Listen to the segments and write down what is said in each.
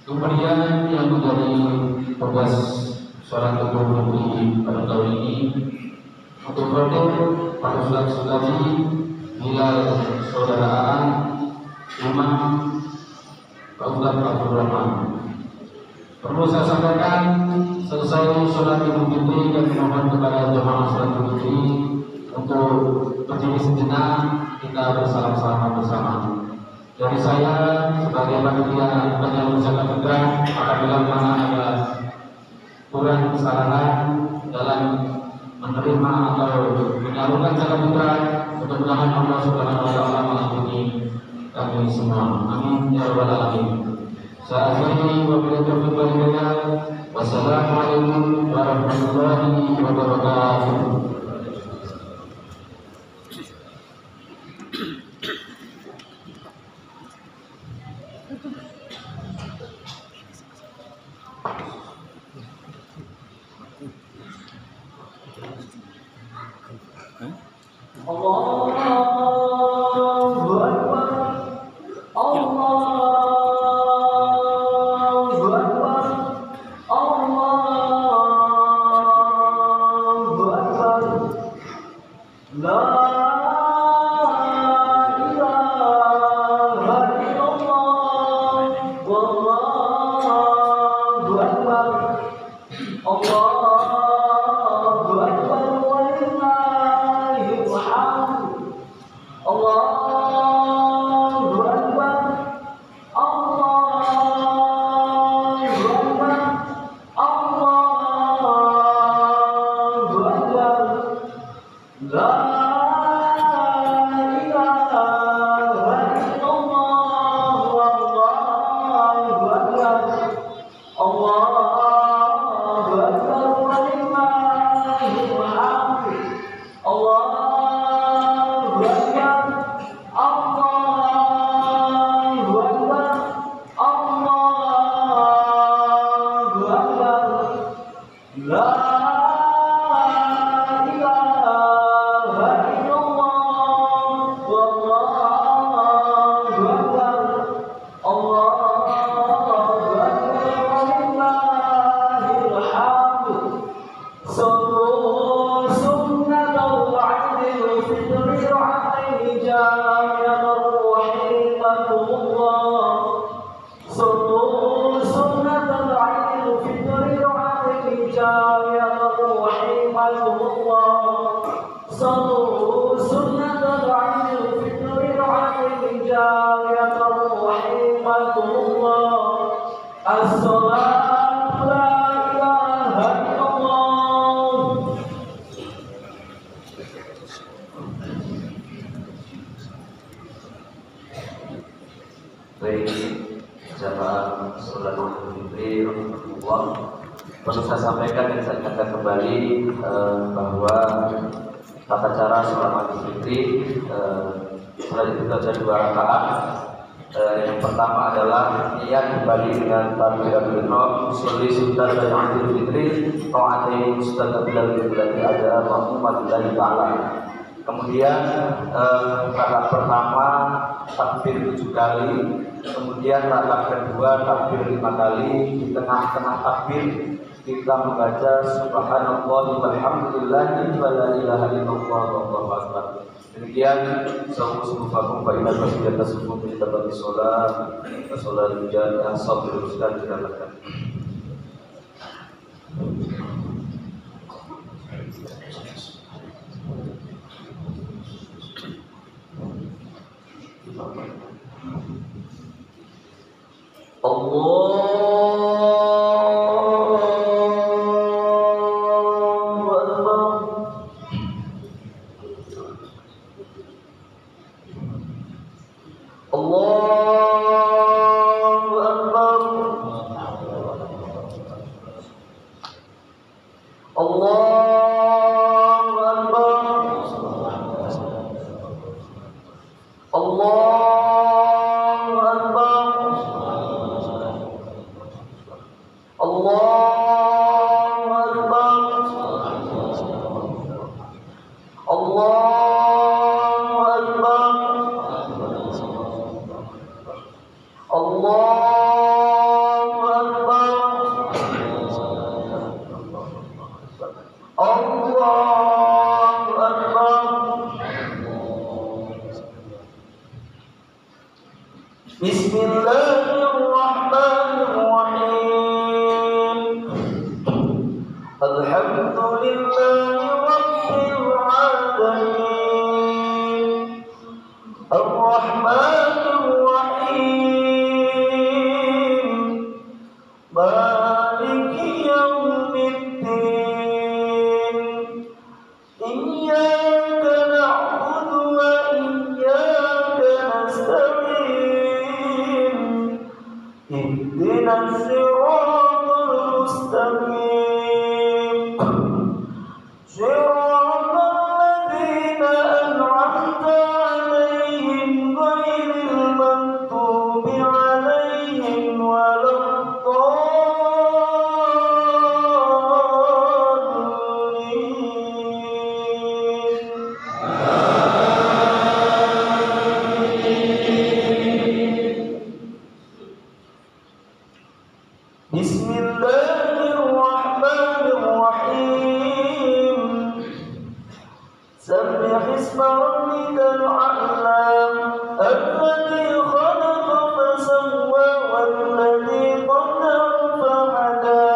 Kemudian yang menjadi tugas sholat Idul Fitri pada tahun ini untuk berdoa pada sholat Sunnati Hilal Saudara Aan Imam Pak Ustaz Abdul Rahman. Perlu saya sampaikan, selesai sholat Idul Fitri dan mohon kepada jemaah sholat Idul Fitri untuk berdiri sejenak, kita bersalam-salaman bersama. Dari saya sebagai panitia penyalur zakat fitrah, apabila mana ada kurang kesalahan dalam menerima atau menyalurkan zakat fitrah, mudah-mudahan Allah Subhanahu wa taala mengampuni kami semua. Amin ya rabbal alamin. Saya akhiri wa billahi taufiq wal hidayah. Wassalamualaikum warahmatullahi wabarakatuh. Perlu saya sampaikan dan saya ingatkan kembali bahwa tata cara sholat Idul Fitri sholat itu ada 2 rakaat. Yang pertama adalah niat kembali dengan takbiratul ihram, sholli sunnatal Idul Fitri, ta'atin mustaqbilal qiblati ada ma'mumat lillahi ta'ala. Kemudian rakaat pertama takbir 7 kali, kemudian rakaat kedua takbir 5 kali. Di tengah-tengah takbir kita membaca subhanallah walhamdulillah wa la ilaha illallah wallahu akbar. Demikian sawusufakum fa inna tasbihata subuh kita bagi salat jannah sabrul ustaz dikatakan. Allahu Bismillahirrahmanirrahim. Alhamdulillahi rabbil alamin. Ar-Rahmanir Rahim. Maliki yaumiddin. Iyyaka na'budu wa iyyaka nasta'in. Ihdinas siratal mustaqim. Siratal ladzina an'amta 'alaihim ghairil maghdubi 'alaihim waladdallin. Bismillahirrahmanirrahim. Sabbih isma rabbikal a'la. Alladzi khalaqa fasawwa walladzi qaddara fahada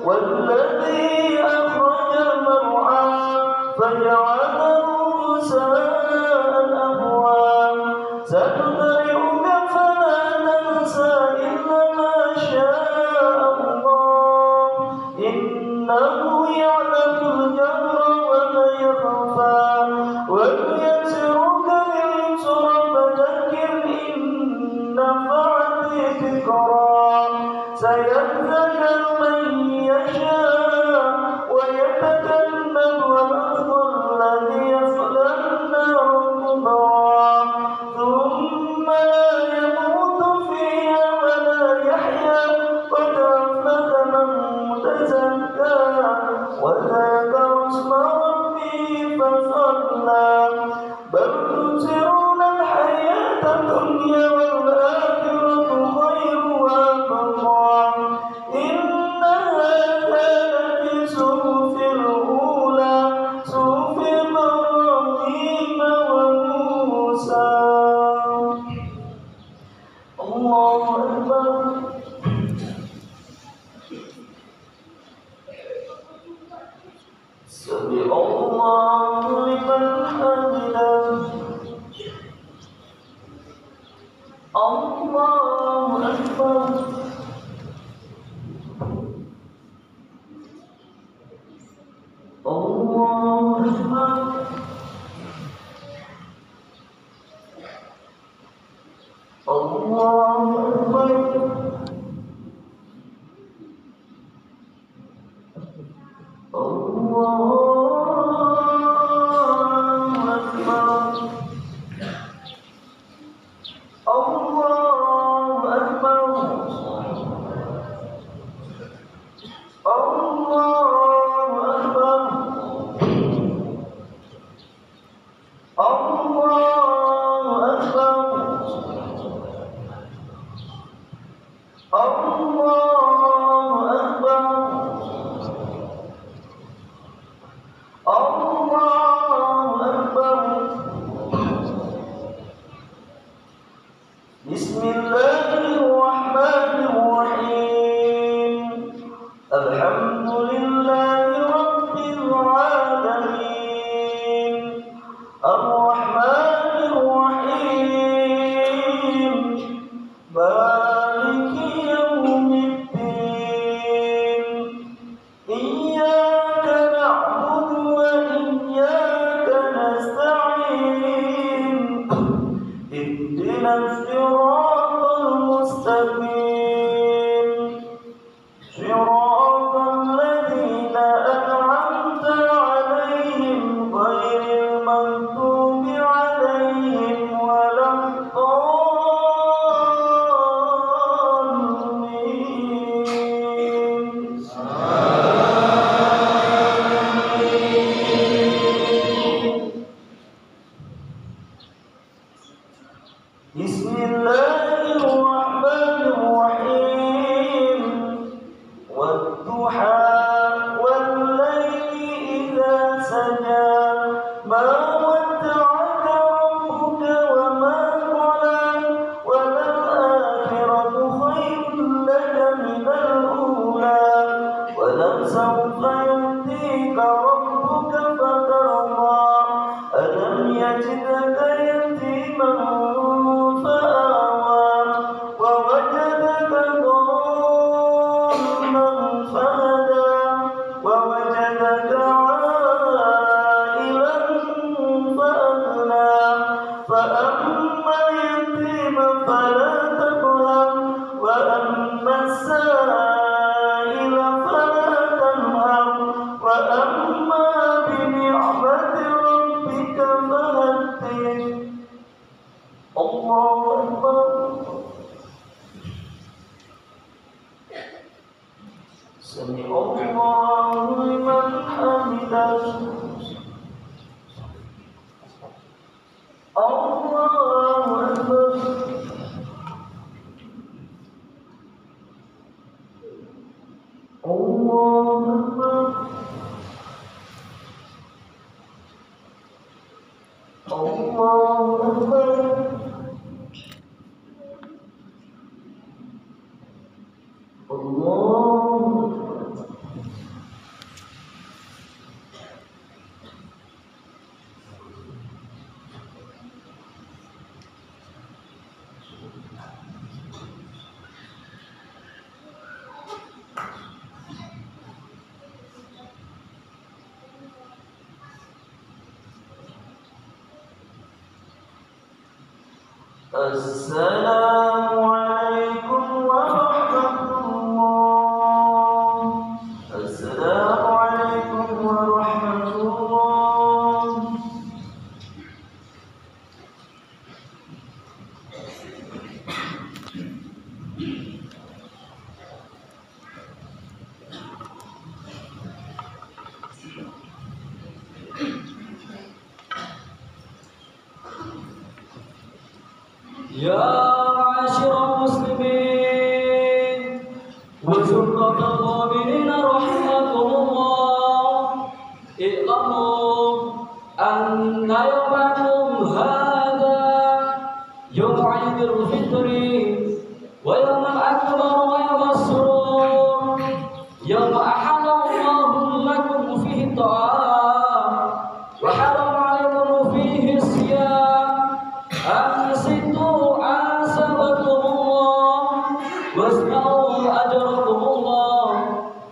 walladzi akhrajal mar'a faj'alahu ghusaan ahwa. Sanudri'uka fala tansa illa ma syaa Allah. Innahu ya'lamul jahra wa ma yakhfa. وَيَسِرُكَ لِلْيُسْرَى فَذَكِّرْ إِن نَّفَعَتِ الذِّكْرَىٰ. سَيَذَّكَّرُ مَن يَشَاءُ وَيَتَجَنَّبُهَا الْأَشْقَى الَّذِي يَصْلَى النَّارَ الْكُبْرَىٰ ثُمَّ لَا يَمُوتُ فِيهَا وَلَا يَحْيَىٰ. قَدْ أَفْلَحَ مَن تَزَكَّىٰ وَذَكَرَ اسْمَ رَبِّهِ فصلى. بل تؤثرون الحياة الدنيا والآخرة خير وأبقى. إن هذا لفي صحف الأولى صحف إبراهيم وموسى. الله أكبر. سمع الله لمن حمده. الله أكبر. الله أكبر. الله أكبر. Bismillahirrahmanirrahim. Alhamdulillahi rabbil alamin. Ar-Rahmanir Rahim. Maliki yaumiddin. سمع الله لمن حمده الله أكبر الله أكبر الله أكبر السلام عليكم ورحمة الله. السلام عليكم ورحمة الله. يا معاشر المسلمين وزمرة المؤمنين رحمكم الله، اعلموا أن يومكم هذا يوم عيد الفطر ويوم الأكبر ويوم السرور، يوم أحل الله لكم فيه الطعام وحرم عليكم فيه الصيام، أنصتوا أنسبكم الله واسمعوا أجركم الله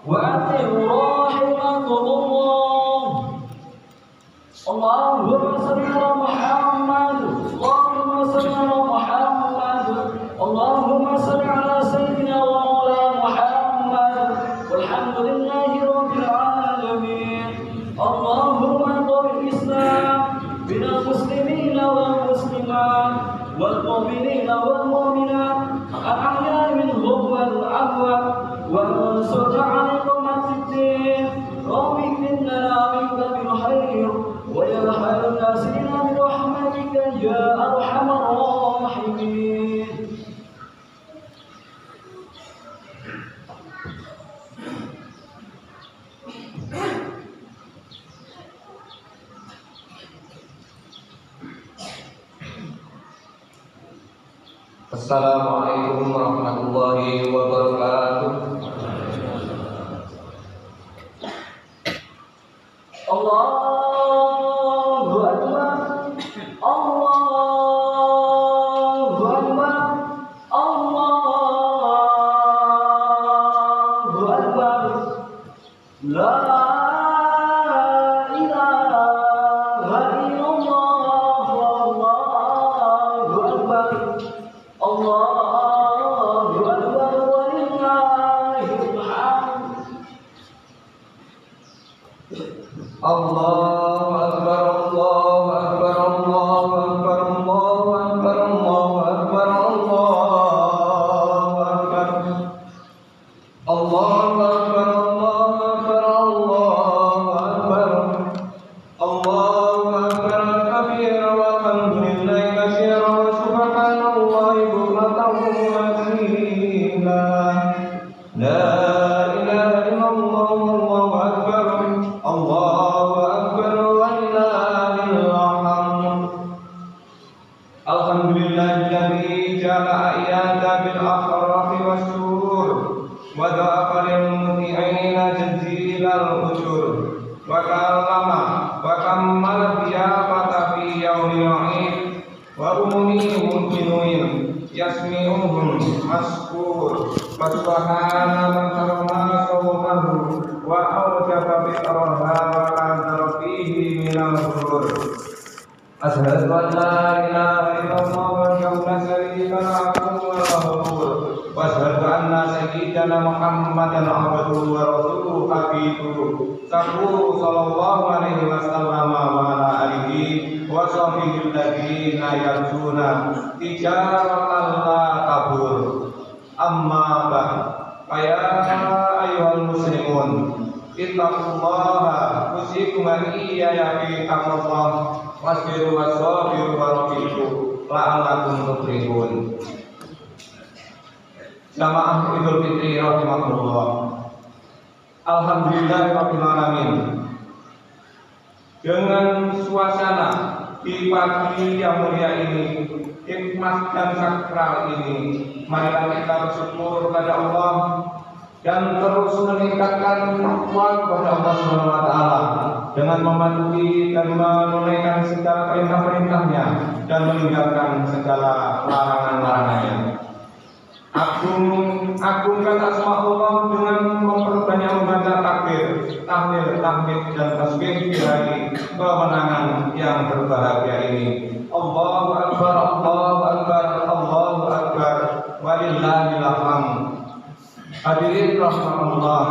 وأطيعوا رحمكم الله. اللهم صل على محمد، اللهم صل على محمد، اللهم صل على سيدنا ومولانا محمد، والحمد لله رب العالمين. اللهم انصر الإسلام من المسلمين والمسلمات والمؤمنين والمؤمنات الأحياء منهم والأموات، وانصر عليكم الدين. رب اكتب لنا منك بالخير ويا خير الناصرين برحمتك يا أرحم الراحمين. Assalamualaikum warahmatullahi wabarakatuh. Allahu Akbar, Allahu Akbar, Allahu Akbar. La ilaha illallah, Allahu Akbar. Allahu Akbar walillahil hamd. Allahu Akbar, Allahu Akbar, Allahu Akbar, Allahu Akbar, Allahu Akbar, Allahu Akbar. Allahu Akbar, Allahu Akbar, Allahu Akbar. Allahu Akbar kabira walhamdulillahi katsira wa subhanallahi bukratan wa asila. La ilaha illallah, wallahu akbar. Allahu akbar walillahil hamd. Alhamdulillahilladzi ja'ala ayata bil afrahi was-surur wa da'a lil muti'ina jazilal ujur wa kallama wa kammala biyafata fi yaumil 'id wa umumi mumkinuin yasmi'uhum maskur wa subhana man karama sawmahu wa awjaba bi'raha wa qadara fihi minal ghurur. Asyhadu an la ilaha illallah wa la syarika lahu wa lahu wa asyhadu anna sayyidana Muhammadan abduhu wa rasuluhu habibuhu sallallahu alaihi wasallam wa ala alihi wa sahbihi alladziina yarjuna tijaratan la tabur. Amma ba'd. Ya ayyuhal muslimun muslimun, ittaqullaha usikum wa iyaya bi taqwallah wasbiru wasabiru warabitu la'allakum tuflihun. Jamaah Idul Fitri rahimakumullah. Alhamdulillahirabbil alamin. Dengan suasana di pagi yang mulia ini, hikmat dan sakral ini, marilah kita bersyukur kepada Allah dan terus meningkatkan takwa kepada Allah Subhanahu wa taala dengan mematuhi dan menunaikan segala perintah-perintahnya dan meninggalkan segala larangan-larangannya. Agungkan asma Allah dengan memperbanyak membaca takbir, tahlil, tahmid dan tasbih di hari kemenangan yang berbahagia ini. Allahu akbar, Allahu akbar, Allahu akbar, walillahil hamd. Hadirin rahimakumullah,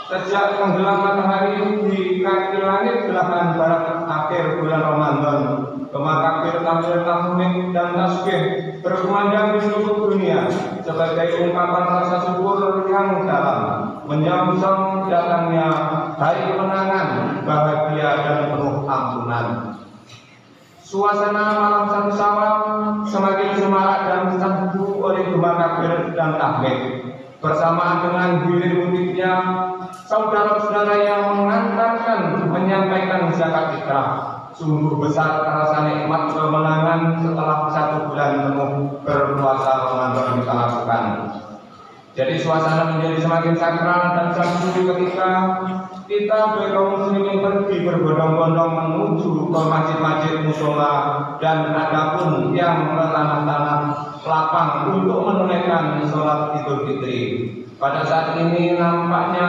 sejak tenggelam matahari di kaki langit belahan barat akhir bulan Ramadan, gema takbir, tahlil, tahmid dan tasbih berkumandang di seluruh dunia sebagai ungkapan rasa syukur yang dalam menyongsong datangnya hari kemenangan, bahagia dan penuh ampunan. Suasana malam satu Syawal semakin semarak dan disambut oleh gema takbir dan tahmid bersamaan dengan hilir muridnya, saudara-saudara yang mengantarkan menyampaikan zakat fitrah. Sungguh besar terasa nikmat kemenangan setelah 1 bulan penuh berpuasa Ramadan kita lakukan. Jadi suasana menjadi semakin sakral dan syahdu ketika kita kaum muslimin pergi berbondong-bondong menuju ke masjid-masjid musola dan adapun yang ke tanah-tanah lapang untuk menunaikan sholat Idul Fitri. Pada saat ini nampaknya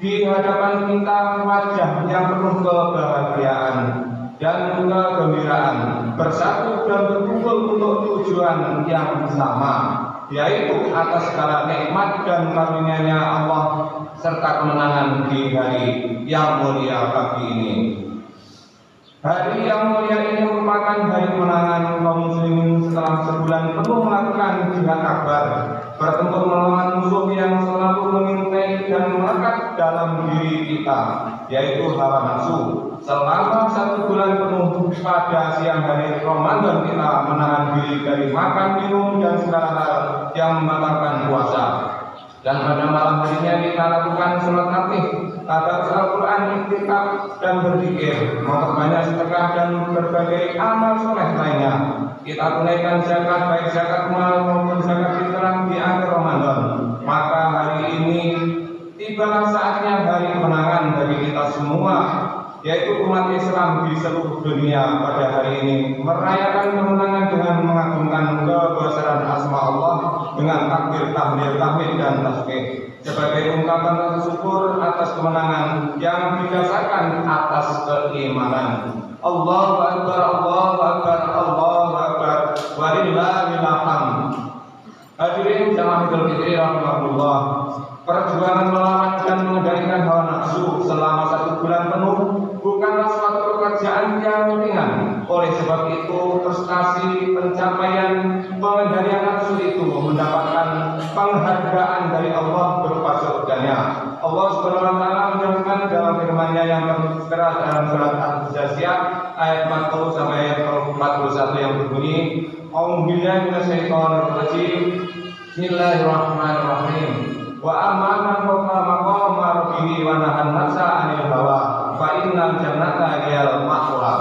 di hadapan kita wajah yang penuh kebahagiaan dan kegembiraan, bersatu dan berkumpul untuk tujuan yang sama, yaitu atas segala nikmat dan karunia-Nya Allah serta kemenangan di hari yang mulia pagi ini. Hari yang mulia ini merupakan hari kemenangan kaum muslimin setelah sebulan penuh melakukan jihad akbar, bertempur melawan musuh yang selalu mengintai dan melekat dalam diri kita, yaitu hawa nafsu. Selama 1 bulan penuh pada siang hari Ramadan kita menahan diri dari makan, minum dan segala hal yang membatalkan puasa. Dan pada malam harinya kita lakukan sholat tarawih, tadarus Al-Quran, iktikaf dan berzikir, memperbanyak sedekah dan berbagai amal soleh lainnya. Kita tunaikan zakat, baik zakat mal maupun zakat fitrah di akhir Ramadan. Maka hari ini tibalah saatnya hari kemenangan bagi kita semua, yaitu umat Islam di seluruh dunia pada hari ini merayakan kemenangan dengan mengagungkan kebesaran asma Allah dengan takbir, tahlil, tahmid dan tasbih sebagai ungkapan rasa syukur atas kemenangan yang didasarkan atas keimanan. Allahu akbar, Allahu akbar, Allahu akbar, walillahil hamd. Hadirin jamaah Idul Fitri rahimakumullah, perjuangan melawan dan mengendalikan hawa nafsu selama 1 bulan penuh bukanlah suatu pekerjaan yang ringan. Oleh sebab itu, prestasi pencapaian pengendalian nafsu itu mendapatkan penghargaan dari Allah berupa surganya. Allah Subhanahu wa taala menyebutkan dalam firman-Nya yang tertera dalam surat Al-Jathiyah ayat 40 sampai ayat 41 yang berbunyi, A'udzubillahi minasyaitonir rajim. Bismillahirrahmanirrahim. Wa amman khawfa maqama rabbih wa nahan nafsa 'anil hawa fa innal jannata hiyal ma'wa.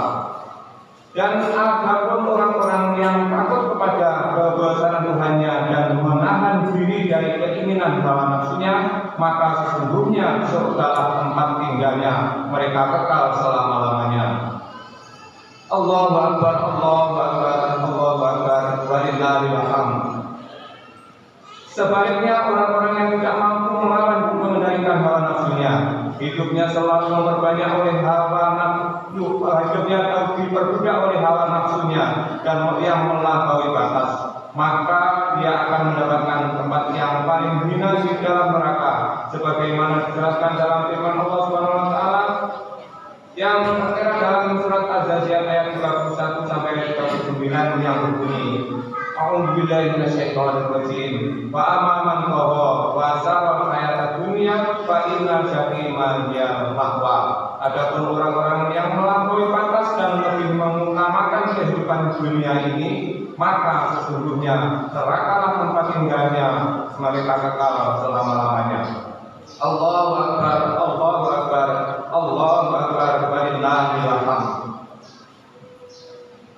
Dan adapun orang-orang yang takut kepada kebesaran Tuhannya dan menahan diri dari keinginan hawa nafsunya, maka sesungguhnya surgalah tempat tinggalnya, mereka kekal selama-lamanya. Allahu akbar, Allahu akbar, Allahu akbar, walillahil hamd. Sebaliknya orang-orang yang tidak mampu melawan mengendalikan hawa nafsunya, hidupnya selalu memperbanyak oleh hawa nafsu, hidupnya diperbudak oleh hawa nafsunya dan yang melampaui batas, maka dia akan mendapatkan tempat yang paling hina di dalam neraka, sebagaimana dijelaskan dalam firman Allah Subhanahu wa taala yang tertera dalam surat Az-Zariyat ayat 31 sampai 39 yang berbunyi, A'udzubillahi minasyaitonir rajim. Wa amman tagha wa sara hayatad dunya fa inna dunia ini, maka sesungguhnya nerakalah tempat tinggalnya, mereka kekal selama-lamanya. Allahu Akbar, Allahu Akbar, Allahu Akbar, walillahil hamd.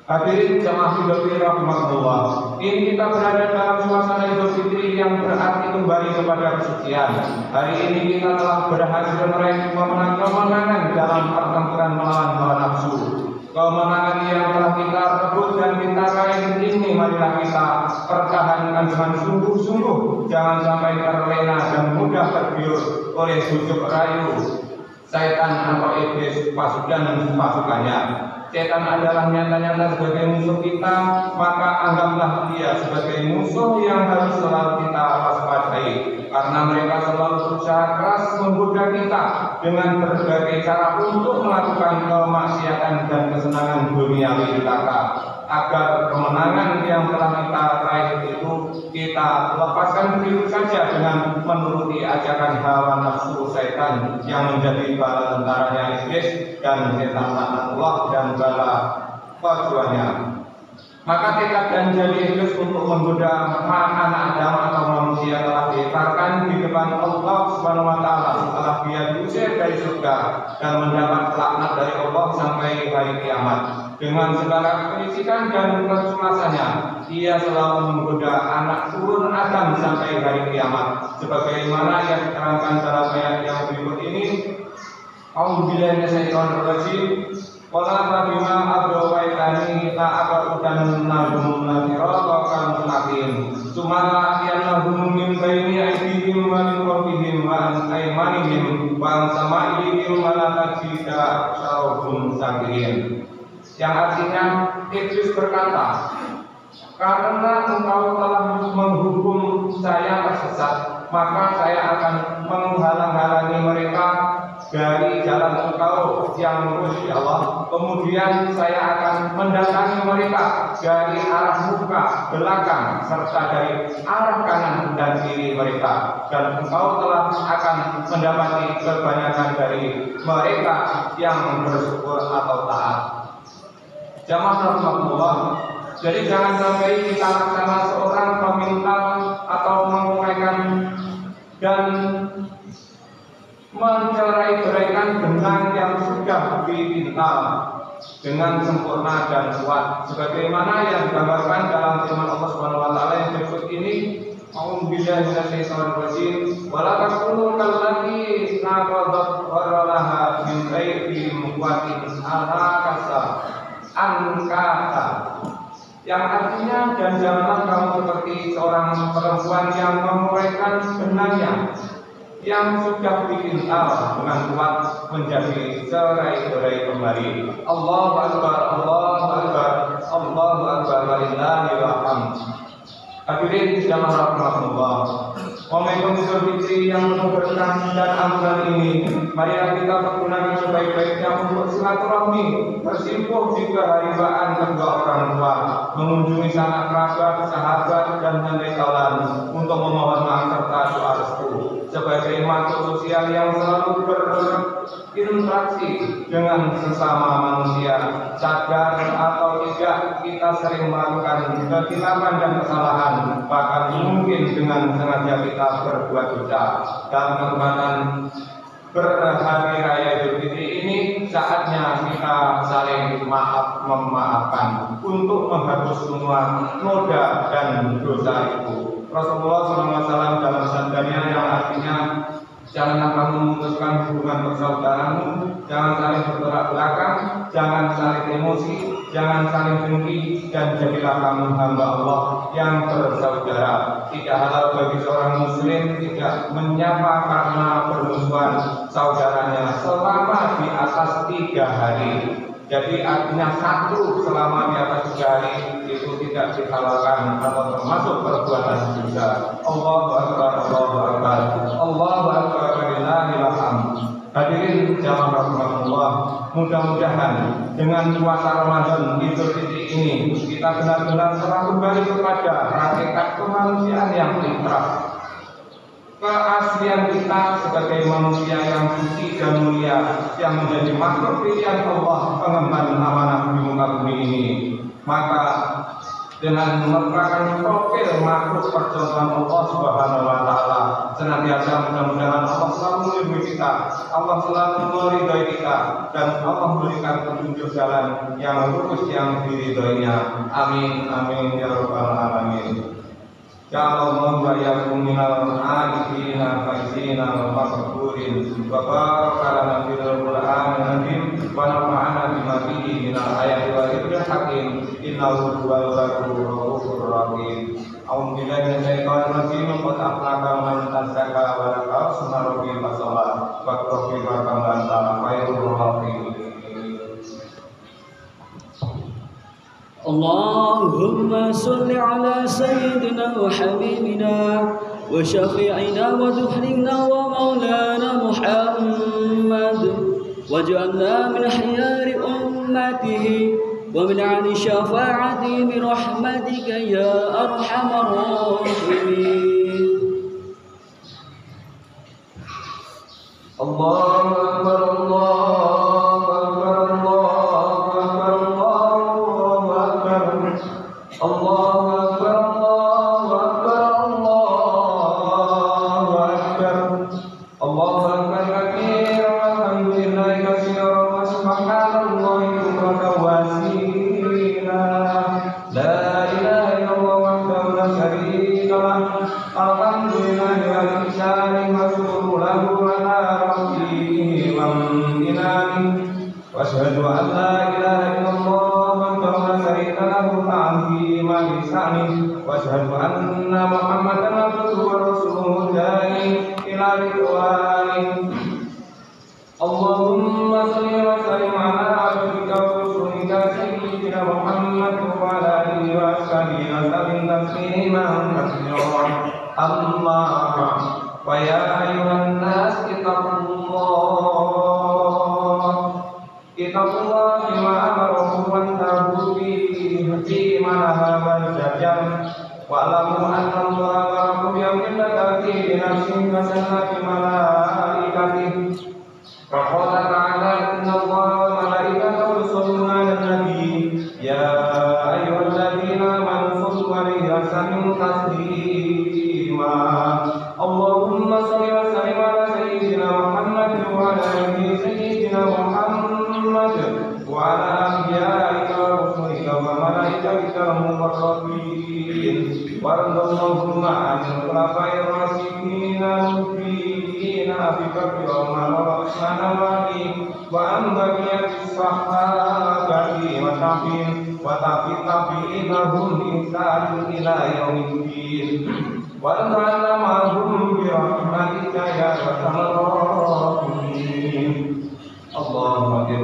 Hadirin jamaah Idul Fitri rahimahullah, ini kita berada dalam suasana Idul Fitri yang berarti kembali kepada kesucian. Hari ini kita telah berhasil meraih kemenangan dalam pertempuran melawan hawa nafsu. Kemenangan yang telah kita rebut dan kita raih ini, marilah kita pertahankan dengan sungguh-sungguh, jangan sampai terlena dan mudah tergiur oleh bujuk rayu setan atau iblis dan pasukannya. Setan adalah nyata-nyata sebagai musuh kita, maka anggaplah dia sebagai musuh yang harus selalu kita waspadai, karena mereka selalu berusaha keras menggoda kita dengan berbagai cara untuk melakukan kemaksiatan dan kesenangan duniawi belaka. Agar kemenangan yang telah kita raih itu kita lepaskan begitu saja dengan menuruti ajakan hawa nafsu setan yang menjadi bala tentaranya iblis dan setan laknatullah dan bala tujuannya. Maka tekad dan janji iblis untuk menggoda anak Adam atau manusia telah diletakkan di depan Allah Subhanahu wa taala setelah dia diusir dari surga dan mendapat laknat dari Allah sampai hari kiamat. Dengan segala kelicikan dan kecemasannya, ia selalu menggoda anak turun Adam sampai hari kiamat. Sebagaimana yang diterangkan dalam ayat yang berikut ini, A'udzubillahi minasyaitonir rajim. Qala bima aghwaytani la aqudan lahum siratal mustaqim. Summa yanahum min baini aydihim wa min khalfihim wa an aymanihim wa an sama'ihim wa la tajida syarahum sakirin. Yang artinya iblis berkata, karena engkau telah menghukum saya tersesat, maka saya akan menghalang-halangi mereka dari jalan engkau yang lurus ya Allah. Kemudian saya akan mendatangi mereka dari arah muka, belakang, serta dari arah kanan dan kiri mereka. Dan engkau telah akan mendapati kebanyakan dari mereka yang bersyukur atau taat. Jamaah rahmatullah, jadi jangan sampai kita laksana seorang peminta atau menguraikan dan mencerai-beraikan benang yang sudah dipintal dengan sempurna dan kuat, sebagaimana yang digambarkan dalam firman Allah Subhanahu wa taala yang berikut ini. A'udzubillahi minasyaitonir rajim. Wa la takunu kallati naqadat gharalaha min ghairi quwwatin kasa angkata, yang artinya, dan janganlah kamu seperti seorang perempuan yang menguraikan benangnya yang sudah dipintal dengan kuat menjadi serai-berai kembali. Allahu Akbar, Allahu Akbar, Allahu Akbar, walillahil hamd. Hadirin jamaah rahmatullah, momentum Idul Fitri yang penuh berkah dan ampunan ini, marilah kita pergunakan sebaik-baiknya untuk silaturahmi, bersimpuh di keharibaan kedua orang tua, mengunjungi sanak kerabat, sahabat dan handai kaulan untuk memohon maaf serta doa restu. Sebagai makhluk sosial yang selalu berinteraksi dengan sesama manusia, sadar atau tidak kita sering melakukan kekhilapan dan kesalahan, bahkan mungkin dengan sengaja kita berbuat dosa. Dalam kesempatan berhari raya Idul Fitri ini, saatnya kita saling memaafkan untuk menghapus semua noda dan dosa itu. Rasulullah SAW dalam sabdanya yang artinya, janganlah kamu memutuskan hubungan persaudaramu, jangan saling bertolak belakang, jangan saling emosi, jangan saling dengki, dan jadilah kamu hamba Allah yang bersaudara. Tidak halal bagi seorang muslim tidak menyapa karena bermusuhan saudaranya selama di atas 3 hari. Jadi artinya satu selama di atas 3 hari itu tidak dihalalkan atau termasuk perbuatan dosa. Allahu Akbar, Allahu Akbar, Allahu Akbar, walillahil hamd. Hadirin jamaah rahmatullah, mudah-mudahan dengan puasa Ramadan Idul Fitri ini kita benar-benar telah kembali kepada hakikat kemanusiaan yang fitrah, keaslian kita sebagai manusia yang suci dan mulia, yang menjadi makhluk pilihan Allah, pengemban amanah di muka bumi ini. Maka dengan merupakan profil makhluk percontohan Allah Subhanahu wa Ta'ala, senantiasa mudah-mudahan Allah selalu melindungi kita, Allah selalu meridhai kita, dan Allah memberikan petunjuk jalan yang lurus yang diridhoinya. Amin amin ya rabbal alamin. Ya Allah wa ya minal arifina faizina wa makburin wa barakana fil Qur'an nadim wa nafa'ana bima fihi minal ayati wa dhikril hakim innahu huwal ghafurur rahim. A'udzu billahi minasyaitonir rajim. Qad aflaha man tazakka wa dzakara isma rabbih fasalla wa qul wa qala khairur rahimin. اللهم صل على سيدنا وحبيبنا وشفيعنا وذخرنا ومولانا محمد واجعلنا من خيار أمته ومن عن شفاعته برحمتك يا أرحم الراحمين. الله أكبر الله أكبر الله أكبر الله أكبر الله أكبر الله أكبر الله أكبر كثيرا والحمد لله كثيرا وسبحان الله بكرة وأصيلا. لا إله إلا الله وحده لا شريك له الحمد لله والإحسان والشكر له على ربه وامتنانه وأشهد أن لا إله إلا الله وحده لا شريك له تعظيما لسانه وأشهد أن محمدا عبده ورسوله الداعي إلى رضوانه. اللهم صل وسلم على عبدك ورسولك سيدنا محمد وعلى آله وأصحابه وسلم تسليما كثيرا. أما بعد فيا أيها الناس اتقوا الله بما أمره وانتهوا فيما نهى وزجر واعلموا أن الله أمركم بأمر لتأتي بنفسه وسنة بملائكته. فقال تعالى إن الله وملائكته يصلون على النبي يا أيها الذين آمنوا صلوا عليه وسلموا تسليما. اللهم صل وسلم على سيدنا محمد وعلى آله سيدنا محمد وعلى أنبيائك ورسلك وملائكتك المقربين. وارض اللهم عن الخلفاء الراشدين المهديين أبي بكر وعمر وعثمان وعلي وعن بقية الصحابة وتابعين لهم بإحسان إلى يوم الدين. وارض عنا معهم برحمتك يا أرحم الراحمين. اللهم اغفر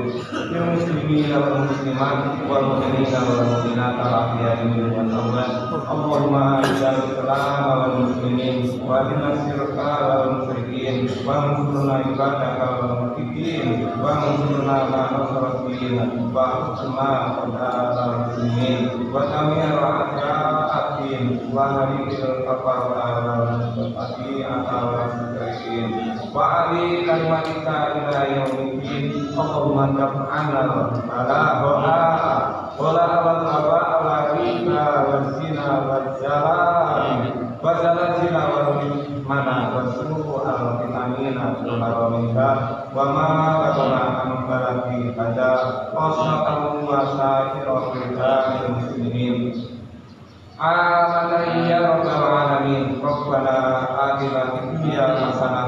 للمسلمين والمسلمات والمؤمنين والمؤمنات الأحياء منهم والأموات. اللهم أعز الإسلام والمسلمين وأذل الشرك والمشركين وانصرنا عبادك الموحدين وانصرنا على نصر الدين واحفظنا أعداء المسلمين ودمر أعداء الدين وهرب الكفرة والمستضعفين والمشركين وعلي كلمتك إلى يوم الدين. اللهم ارفعنا البلاء والوباء والربا والزنا والزلازل والمنع والسوء الفتنين ظهر منك وما بطن عن بلد هذا وصدق وسائر رجال المسلمين. آمين يا رب العالمين. ربنا آتنا في الدنيا حسنة